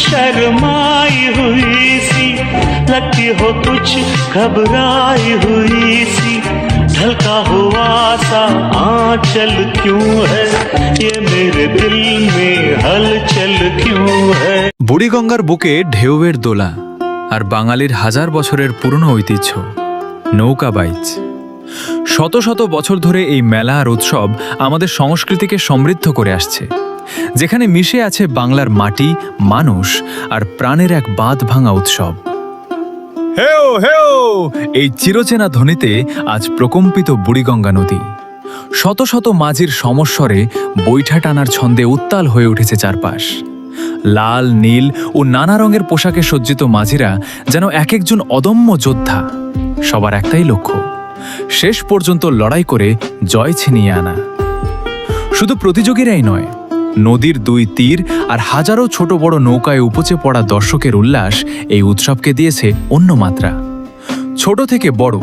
शर्माई हुई सी, लगती हो कुछ घबराई हुई सी, ढलका हुआ सा आंचल क्यों है, ये मेरे दिल में हलचल क्यों है। বুড়িগঙ্গার বুকে ঢেউয়ের দোলা আর বাঙালির হাজার বছরের পুরনো ঐতিহ্য নৌকা বাইচ। শত শত বছর ধরে এই মেলা আর উৎসব আমাদের সংস্কৃতিকে সমৃদ্ধ করে আসছে, যেখানে মিশে আছে বাংলার মাটি, মানুষ আর প্রাণের এক বাঁধ ভাঙা উৎসব। হেও হেও, এই চিরচেনা ধ্বনিতে আজ প্রকম্পিত বুড়িগঙ্গা নদী। শত শত মাঝির সমস্বরে বৈঠা টানার ছন্দে উত্তাল হয়ে উঠেছে চারপাশ। লাল, নীল ও নানা রঙের পোশাকে সজ্জিত মাঝিরা যেন এক একজন অদম্য যোদ্ধা। সবার একটাই লক্ষ্য, শেষ পর্যন্ত লড়াই করে জয় ছিনিয়ে আনা। শুধু প্রতিযোগীরাই নয়, নদীর দুই তীর আর হাজারো ছোট বড় নৌকায় উপচে পড়া দর্শকের উল্লাস এই উৎসবকে দিয়েছে অন্য মাত্রা। ছোট থেকে বড়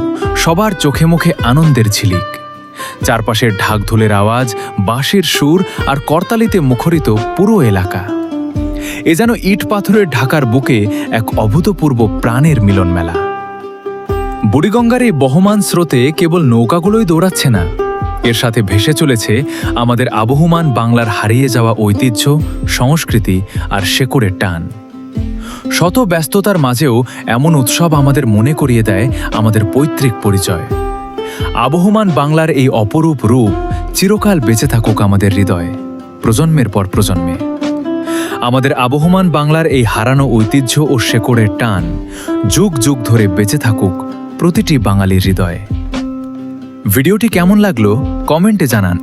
সবার চোখে মুখে আনন্দের ঝিলিক। চারপাশের ঢাকঢোলের আওয়াজ, বাঁশির সুর আর করতালিতে মুখরিত পুরো এলাকা। এ যেন ইট পাথরের ঢাকার বুকে এক অভূতপূর্ব প্রাণের মিলন মেলা। বুড়িগঙ্গার এই বহমান স্রোতে কেবল নৌকাগুলোই দৌড়াচ্ছে না, এর সাথে ভেসে চলেছে আমাদের আবহমান বাংলার হারিয়ে যাওয়া ঐতিহ্য, সংস্কৃতি আর শেকড়ের টান। শত ব্যস্ততার মাঝেও এমন উৎসব আমাদের মনে করিয়ে দেয় আমাদের পৈতৃক পরিচয়। আবহমান বাংলার এই অপরূপ রূপ চিরকাল বেঁচে থাকুক আমাদের হৃদয়ে, প্রজন্মের পর প্রজন্মে। আমাদের আবহমান বাংলার এই হারানো ঐতিহ্য ও শেকড়ের টান যুগ যুগ ধরে বেঁচে থাকুক প্রতিটি বাঙালির হৃদয়ে। ভিডিওটি কেমন লাগলো কমেন্টে জানান।